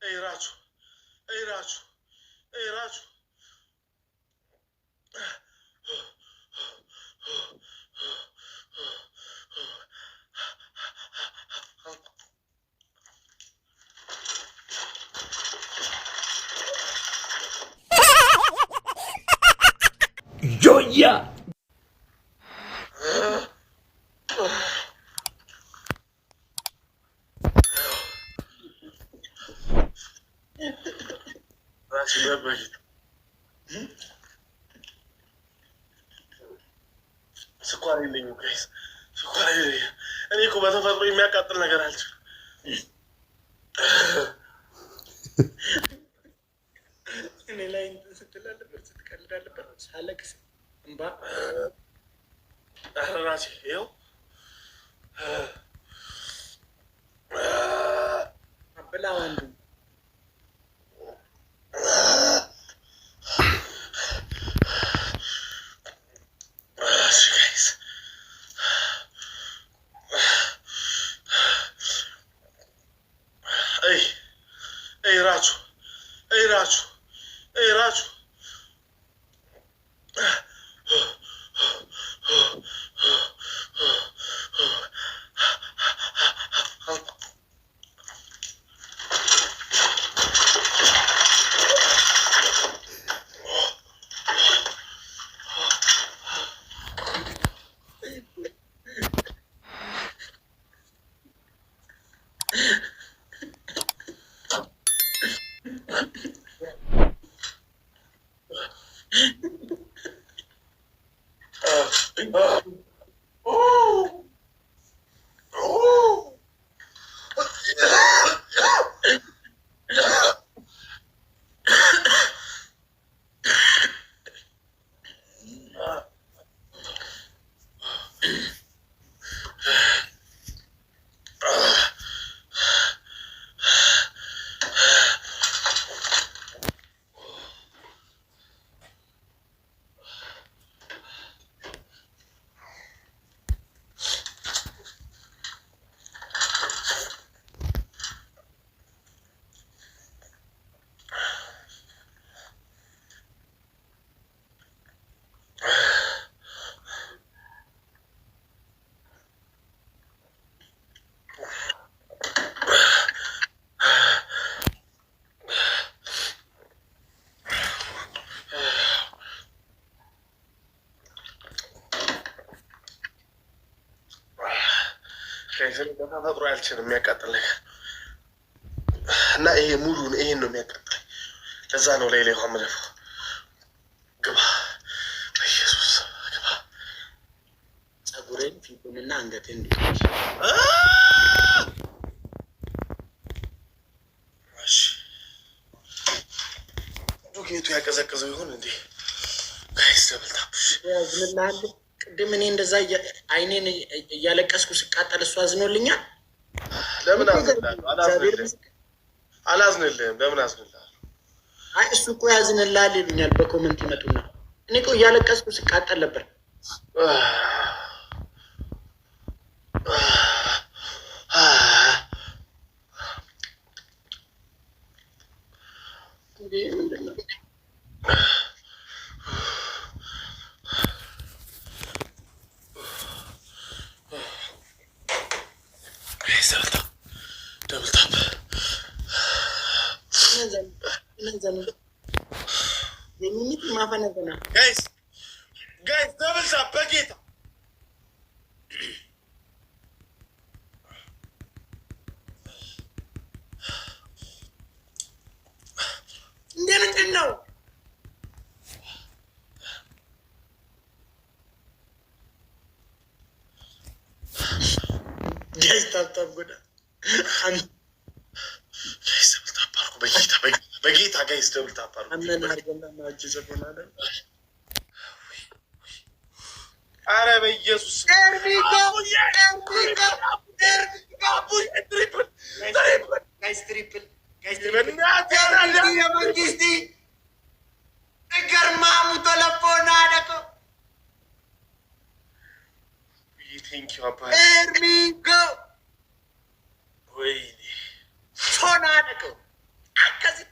Hey Raju. Hey Raju. Hey Raju. Joya! ስኳር የለኝም ጋይስ፣ ስኳር የለኝም። እኔ እኮ በተፈጥሮ የሚያቃጥል ነገር አልችልም። እኔ ላይ ስትል አለበት ስትቀልድ አለበት ሳለቅስ እምባ ራሴ ይኸው አብላ ወንዱ Raju, hey Raju, hey Raju. ተፈጥሮ አልችልም የሚያቃጥል ነገር እና ይሄ ሙሉን ይሄን ነው የሚያቃጥል። ለዛ ነው ላይ ውሃ የምደፋው። ግባ በኢየሱስ ግባ። ጸጉሬን ፊቱንና አንገቴን ዱቄቱ ያቀዘቀዘው ይሆን እንዴ? ጋይስ ደብልታብሽ ያዝንላል። ቅድም እኔ እንደዛ አይኔን እያለቀስኩ ስቃጠል እሱ አዝኖልኛል። ለምን አዝንላለሁ? አላዝንልህም። ለምን አዝንላለሁ? አይ እሱ እኮ ያዝንላል ይሉኛል በኮመንት ይመጡና፣ እኔ እኮ እያለቀስኩ ስቃጠል ነበር። ምንድን ነው የሚሚት ማፈነገና ጋይስ ደብል ታፕ በጌታ እንደምንድን ነው ጋይስ ታፕ ጎዳ በጌታ ጋይስ ደብል ታፕ አረ በኢየሱስ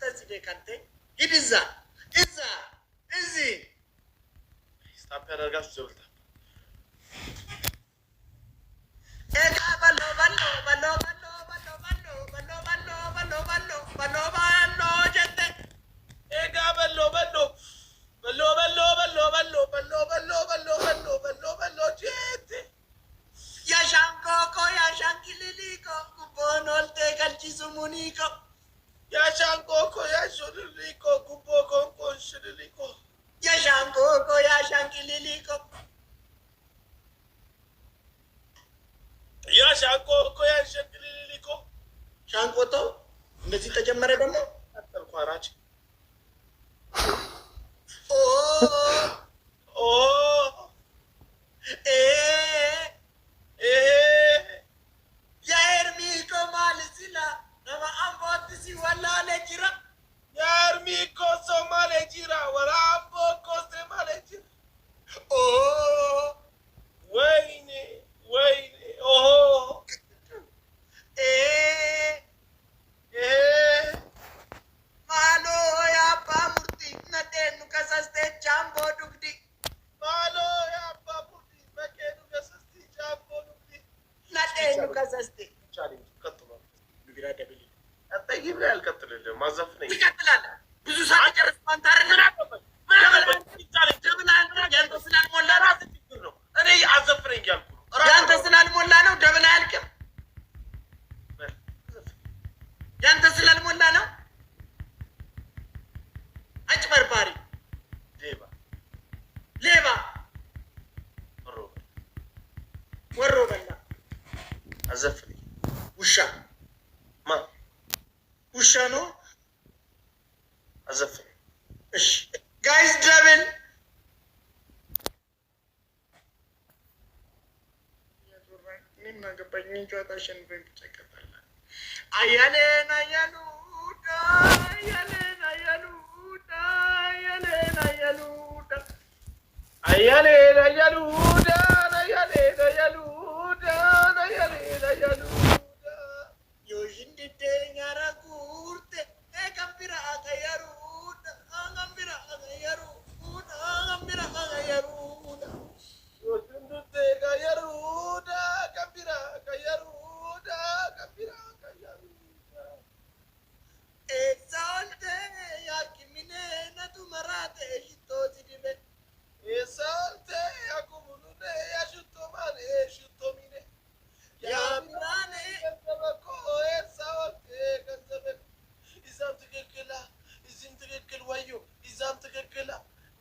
ተዚህ ደካንተ ሂድዛ እዛ እዚህ ስታፕ ያደርጋችሁ ዘብልታ ኤጋ ባሎ ጀተ ኤጋ በሎ ጀት ያሻንኮኮ ያሻንኪሊሊኮ ኩቦኖልቴ ከልቺሱሙኒኮ ያሻንኮኮ ያሹልሊኮ ጉቦ ኮንኮንሽልሊኮ ያሻንኮኮ ያሻንኪሊሊኮ ያሻንኮኮ ያሻንኪሊሊኮ ሻንቆቶ እንደዚህ ተጀመረ ደግሞ አጠልኳራች ኦ ኦ ኤ ኤርሚኮ ወላለ ጅራ የኤርሚኮ ሶማሌ ጅራ ወራቦ ኮስቴ ማሌ ጅራ ኦ ወይኔ ወይኔ ኦሆ ኤ ማሎ ያባ ሙርቲ ነዴኑ ከሰስቴ ጃምቦ ዱግዲ ማሎ ያባ ሙርቲ በቄኑ ከሰስቴ ጃምቦ ዱግዲ ነዴኑ ከሰስቴ ቻሌንጅ ቀጥሏል። ዱግዳ ደብል አጠጊ ብላ ያልቀጥልልህ ማዘፍነኝ ይቀጥላል። ብዙ ሰዓት ጨርስ ማንታረን ያንተ ስላልሞላ ራስ ችግር ነው። እኔ አዘፍነኝ ያልኩ ነው። ያንተ ስላልሞላ ነው። ደብል አያልቅም። ያንተ ስላልሞላ ነው። አጭበርባሪ፣ ሌባ ሌባ፣ ወሮ በላ፣ አዘፍነኝ ውሻ ማ ውሻ ነው። አዘፍነኝ እሺ ጋይስ ደብል ገባኝ። ጨዋታ አሸንፈኝ ብቻ ይቀጥላል። አያሌን አያሉዳ አያሌን አያሉዳ አያሌን አያሉዳ አያሌን አያሉዳ አያሌን አያሉዳ አያሌን አያሉዳ ዮሽንዲዴ ኛራጉርቴ ኤከምቢራ አገያሩዳ አገምቢራ አገያሩዳ አገምቢራ አገያሩዳ ዮሽንዲዴ ጋያሩዳ ገምቢራ ጋያሩዳ ገምቢራ ጋያሩዳ ኤሳልቴ ያኪሚኔ ነቱ መራቴ ሽቶ ሲዲቤ ኤሳልቴ ያኩሙኑኔ ያሽቶ ማኔ ሽቶ ሚኔ ያብራኔ ገንዘበኮ ኤሳልቴ ገንዘበ ይዛም ትክክላ እዚህም ትክክል ወዮ ይዛም ትክክላ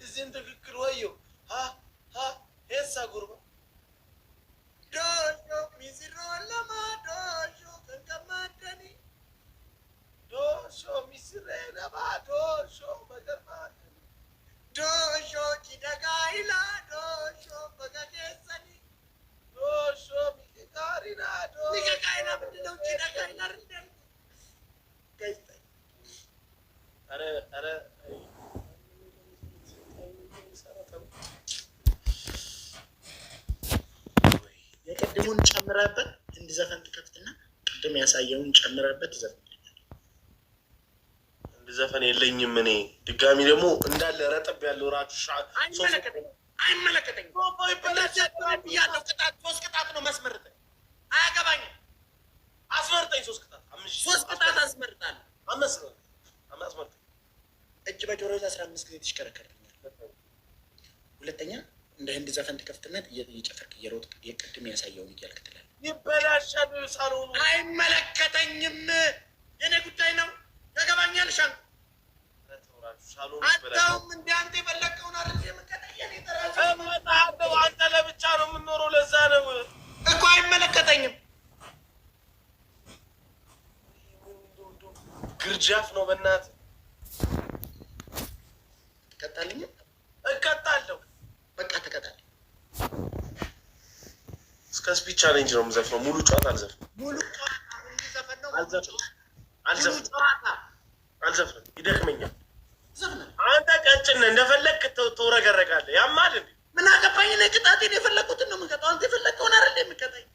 እዚህም ትክክል ወዮ ኤሳ ጉርባ ዶሾ ሚስሮ ለማ ዶሾ ከንከማደኒ ዶሾ ሚስሬ ነባ ዶሾ መገርማት ዶሾ ቺደጋይላ ዶሾ በገጌሰኒ ዶሾ ሚጋሪና ዶ ሚገጋይላ ምንድነው? ቺደጋይላ ርንደል ገይተ አረ አረ የቅድሙን ጨምረበት እንዲዘፈን ትከፍትና ቅድም ያሳየውን ጨምረበት ትዘፍንልኛል። እንድዘፈን የለኝም እኔ ድጋሚ ደግሞ እንዳለ ረጠብ ያለው ራሱ አይመለከተኝም። ያለው ቅጣት 3 ቅጣት ነው ማስመርጠኝ። አያገባኝም። አስመርጠኝ 3 ቅጣት 3 ቅጣት አስመርጣለሁ። አስመርጠኝ እጅ በጆሮ 15 ጊዜ ትሽከረከርልኛል። ሁለተኛ እንደ ህንድ ዘፈን ትከፍትና እየጨፈርክ እየሮጥክ የቅድም ያሳየውን እያልክ ትላለህ። ይበላሻል ሳሎኑ። አይመለከተኝም። የኔ ጉዳይ ነው። ያገባኛል። ሻንኩ አንተውም እንደ አንተ የፈለግከውን አይደል የምትቀጠኝ? የኔ ተራዘ እመጣለሁ። አንተ ለብቻ ነው የምንኖረው። ለዛ ነው እኮ አይመለከተኝም። ግርጃፍ ነው በእናትህ። ትቀጣልኝም? እቀጣለሁ። በቃ ተቀጣል። እስከ ስፒች ቻሌንጅ ነው የምዘፍነው። ሙሉ ጨዋታ አልዘፍንም። ሙሉ ጨዋታ እንዲዘፈን ነው። አልዘፍንም። ይደክመኛል። ዘፍነ አንተ ቀጭን እንደፈለግክ ትውረገረጋለህ። ያማል እንዴ? ምን አገባኝ? እኔ ቅጣቴን የፈለግኩትን ነው የምንቀጣው። አንተ የፈለግከውን አይደል የምትቀጣኝ?